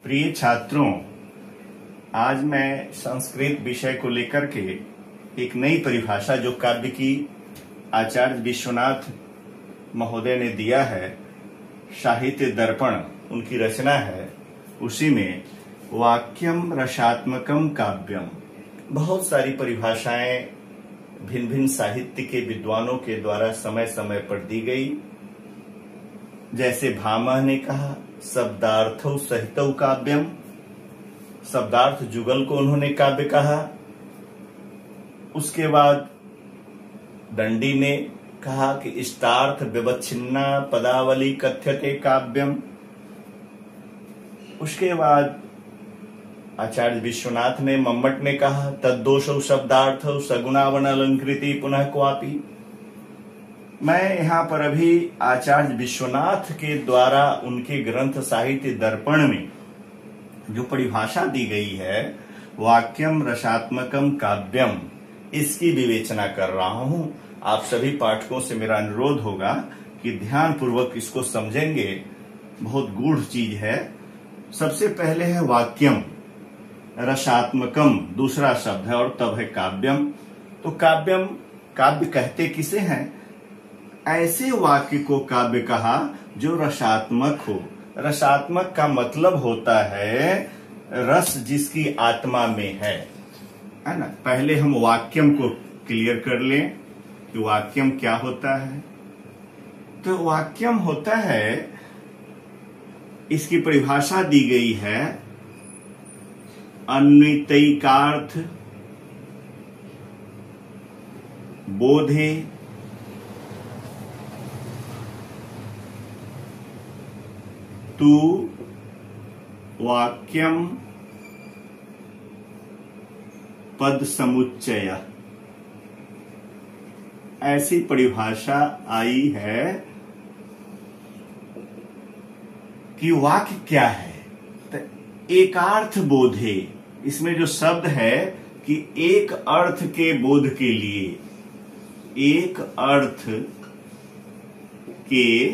प्रिय छात्रों, आज मैं संस्कृत विषय को लेकर के एक नई परिभाषा जो काव्य की आचार्य विश्वनाथ महोदय ने दिया है, साहित्य दर्पण उनकी रचना है, उसी में वाक्यम रसात्मकम काव्यम बहुत सारी परिभाषाएं भिन्न भिन्न साहित्य के विद्वानों के द्वारा समय समय पर दी गई। जैसे भामह ने कहा शब्दार्थौ सहितौ काव्यम, शब्दार्थ जुगल को उन्होंने काव्य कहा। उसके बाद दंडी ने कहा कि इष्टार्थ विवच्छिन्ना पदावली कथ्यते काव्यम। उसके बाद आचार्य विश्वनाथ ने मम्मट ने कहा तद्दोषौ शब्दार्थौ सगुणावन अलंकृति पुनः क्वापि। मैं यहाँ पर अभी आचार्य विश्वनाथ के द्वारा उनके ग्रंथ साहित्य दर्पण में जो परिभाषा दी गई है वाक्यम रसात्मकम काव्यम, इसकी विवेचना कर रहा हूं। आप सभी पाठकों से मेरा अनुरोध होगा कि ध्यान पूर्वक इसको समझेंगे, बहुत गूढ़ चीज है। सबसे पहले है वाक्यम, रसात्मकम दूसरा शब्द है और तब है काव्यम। तो काव्यम, काव्य कहते किसे हैं? ऐसे वाक्य को काव्य कहा जो रसात्मक हो। रसात्मक का मतलब होता है रस जिसकी आत्मा में है ना। पहले हम वाक्यम को क्लियर कर लें कि वाक्यम क्या होता है। तो वाक्यम होता है, इसकी परिभाषा दी गई है अन्वितैकार्थ बोधे तु वाक्यम पद समुच्चय। ऐसी परिभाषा आई है कि वाक्य क्या है। तो एकार्थ बोधे, इसमें जो शब्द है कि एक अर्थ के बोध के लिए, एक अर्थ के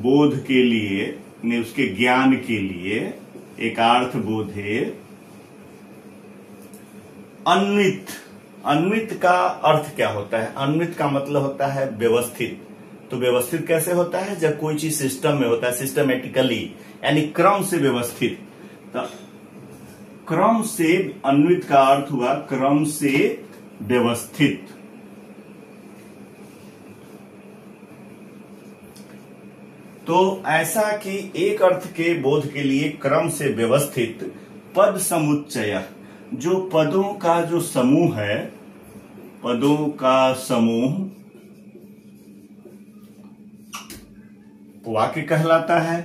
बोध के लिए ने उसके ज्ञान के लिए एकार्थ बोधे अन्वित। अन्वित का अर्थ क्या होता है? अन्वित का मतलब होता है व्यवस्थित। तो व्यवस्थित कैसे होता है? जब कोई चीज सिस्टम में होता है, सिस्टमेटिकली, यानी क्रम से व्यवस्थित। तो क्रम से अन्वित का अर्थ हुआ क्रम से व्यवस्थित। तो ऐसा कि एक अर्थ के बोध के लिए क्रम से व्यवस्थित पद समुच्चय, जो पदों का जो समूह है, पदों का समूह वाक्य कहलाता है।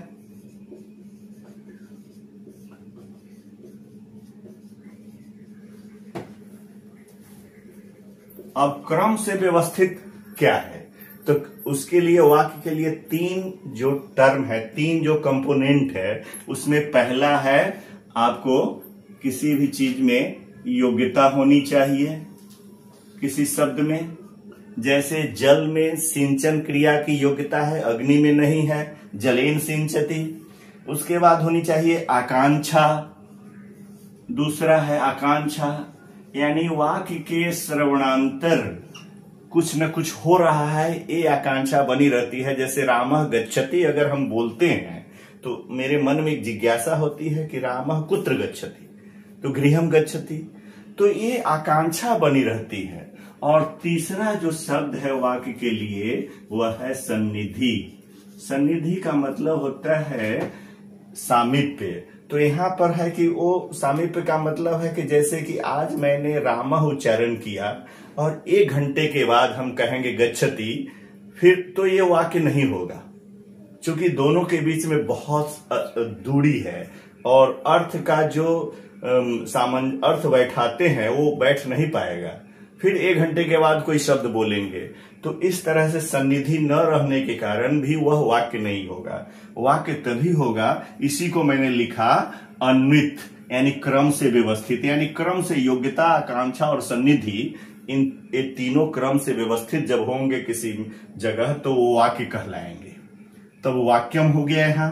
अब क्रम से व्यवस्थित क्या है? तो उसके लिए वाक्य के लिए तीन जो टर्म है, तीन जो कंपोनेंट है, उसमें पहला है आपको किसी भी चीज में योग्यता होनी चाहिए। किसी शब्द में, जैसे जल में सिंचन क्रिया की योग्यता है, अग्नि में नहीं है, जलेन सिंचति। उसके बाद होनी चाहिए आकांक्षा। दूसरा है आकांक्षा, यानी वाक्य के श्रवणांतर कुछ न कुछ हो रहा है, ये आकांक्षा बनी रहती है। जैसे रामः गच्छति अगर हम बोलते हैं तो मेरे मन में एक जिज्ञासा होती है कि रामः कुत्र गच्छति, तो गृहम गच्छति। तो ये आकांक्षा बनी रहती है। और तीसरा जो शब्द है वाक्य के लिए वह है सन्निधि। सन्निधि का मतलब होता है सामीप्य। तो यहाँ पर है कि वो सामीप्य का मतलब है कि जैसे कि आज मैंने रामः उच्चारण किया और 1 घंटे के बाद हम कहेंगे गच्छति, फिर तो ये वाक्य नहीं होगा, क्योंकि दोनों के बीच में बहुत दूरी है और अर्थ का जो सामान्य अर्थ बैठाते हैं वो बैठ नहीं पाएगा। फिर 1 घंटे के बाद कोई शब्द बोलेंगे, तो इस तरह से सन्निधि न रहने के कारण भी वह वाक्य नहीं होगा। वाक्य तभी होगा, इसी को मैंने लिखा अन्वित, यानी क्रम से व्यवस्थित, यानी क्रम से योग्यता, आकांक्षा और सन्निधि, इन तीनों क्रम से व्यवस्थित जब होंगे किसी जगह तो वो वाक्य कहलाएंगे। तब वाक्यम हो गया यहाँ।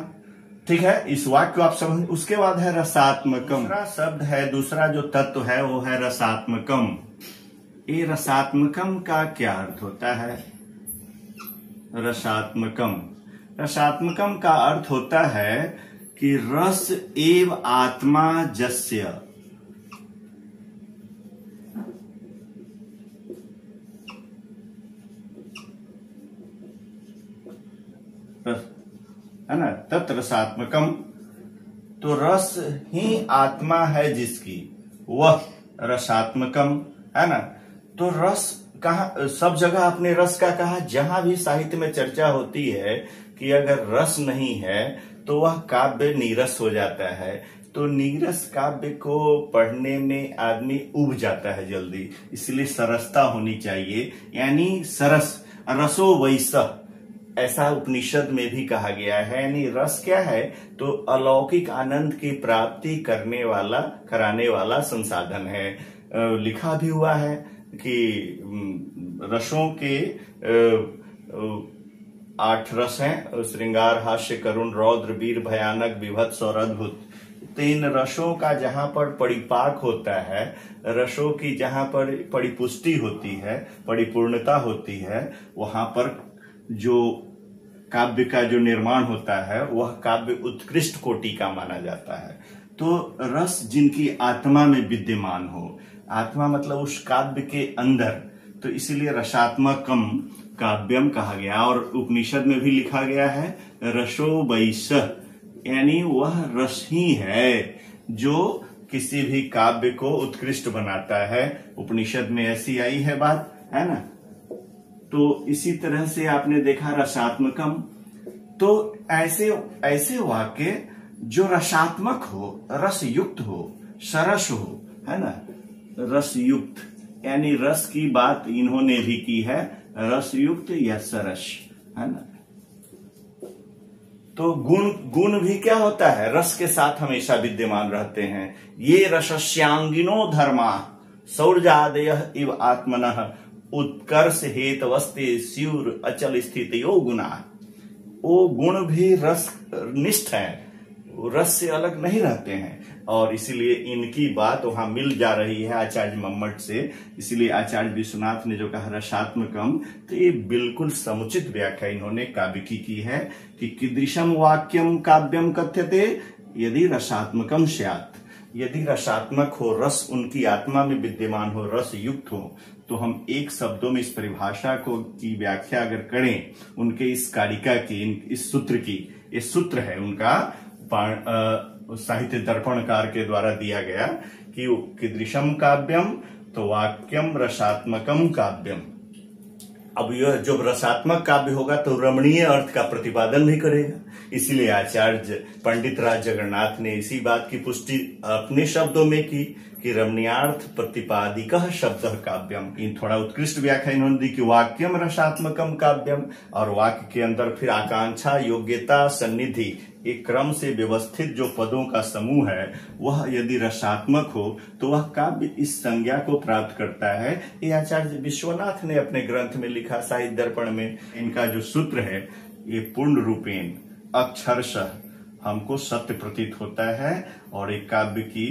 ठीक है, इस वाक्य को आप समझ। उसके बाद है रसात्मकम। दूसरा शब्द है, दूसरा जो तत्व है वो है रसात्मकम। ये रसात्मकम का क्या अर्थ होता है? रसात्मकम का अर्थ होता है कि रस एव आत्मा जस्य। है ना, तत् रसात्मकम। तो रस ही आत्मा है जिसकी, वह रसात्मकम है ना। तो रस कहा, सब जगह आपने रस का कहा। जहां भी साहित्य में चर्चा होती है कि अगर रस नहीं है तो वह काव्य नीरस हो जाता है। तो नीरस काव्य को पढ़ने में आदमी उब जाता है जल्दी, इसलिए सरसता होनी चाहिए। यानी सरस, रसो वैसह, ऐसा उपनिषद में भी कहा गया है। यानी रस क्या है? तो अलौकिक आनंद की प्राप्ति कराने वाला संसाधन है। लिखा भी हुआ है कि रसों के 8 रस हैं, श्रृंगार, हास्य, करुण, रौद्र, वीर, भयानक, विभत्स और अद्भुत। 3 रसों का जहां पर परिपाक होता है, रसों की जहां पर परिपुष्टि होती है, परिपूर्णता होती है, वहां पर जो काव्य का जो निर्माण होता है वह काव्य उत्कृष्ट कोटि का माना जाता है। तो रस जिनकी आत्मा में विद्यमान हो, आत्मा मतलब उस काव्य के अंदर, तो इसीलिए रसात्मकम काव्यम कहा गया। और उपनिषद में भी लिखा गया है रसो वैसह, यानी वह रस ही है जो किसी भी काव्य को उत्कृष्ट बनाता है। उपनिषद में ऐसी आई है बात, है ना। तो इसी तरह से आपने देखा रसात्मकम। तो ऐसे वाक्य जो रसात्मक हो, रस युक्त हो, सरस हो, है ना, रस युक्त, यानी रस की बात इन्होंने भी की है, रस युक्त या सरस, है ना। तो गुण भी क्या होता है? रस के साथ हमेशा विद्यमान रहते हैं। ये रसस्यांगिनो धर्मा सौर्यादय इव आत्मनः उत्कर्ष हेतवस्ते स्युर अचल स्थित यो गुना। वो गुण भी रस निष्ठ है, रस से अलग नहीं रहते हैं। और इसीलिए इनकी बात वहां मिल जा रही है आचार्य मम्मट से। इसीलिए आचार्य विश्वनाथ ने जो कहा रसात्मकम, तो ये बिल्कुल समुचित व्याख्या इन्होंने काव्य की है कि कीदृशम वाक्यम काव्यम कथ्यते यदि रसात्मकम स्यात्। यदि रसात्मक हो, रस उनकी आत्मा में विद्यमान हो, रस युक्त हो, तो हम एक शब्दों में इस परिभाषा की व्याख्या अगर करें, उनके इस कारिका की, इस सूत्र की, ये सूत्र है उनका साहित्य दर्पणकार के द्वारा दिया गया कि कीदृशम काव्यम, तो वाक्यम रसात्मकम काव्यम। अब यह जब रसात्मक काव्य होगा तो रमणीय अर्थ का प्रतिपादन भी करेगा। इसीलिए आचार्य पंडित राज जगन्नाथ ने इसी बात की पुष्टि अपने शब्दों में की कि रमणीयार्थ प्रतिपादिकः शब्दः काव्यम। इन थोड़ा उत्कृष्ट व्याख्या इन्होंने दी कि वाक्यम रसात्मकम काव्यम। और वाक्य के अंदर फिर आकांक्षा, योग्यता, सन्निधि, एक क्रम से व्यवस्थित जो पदों का समूह है वह यदि रसात्मक हो तो वह काव्य इस संज्ञा को प्राप्त करता है। ये आचार्य विश्वनाथ ने अपने ग्रंथ में लिखा साहित्य दर्पण में। इनका जो सूत्र है ये पूर्ण रूपेण अक्षरशः हमको सत्य प्रतीत होता है और एक काव्य की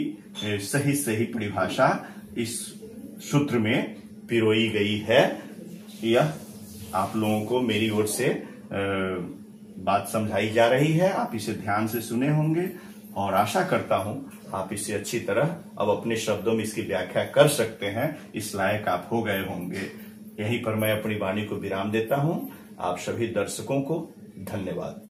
सही परिभाषा इस सूत्र में पिरोई गई है। यह आप लोगों को मेरी ओर से बात समझाई जा रही है। आप इसे ध्यान से सुने होंगे और आशा करता हूं आप इसे अच्छी तरह अब अपने शब्दों में इसकी व्याख्या कर सकते हैं, इस लायक आप हो गए होंगे। यहीं पर मैं अपनी वाणी को विराम देता हूं। आप सभी दर्शकों को धन्यवाद।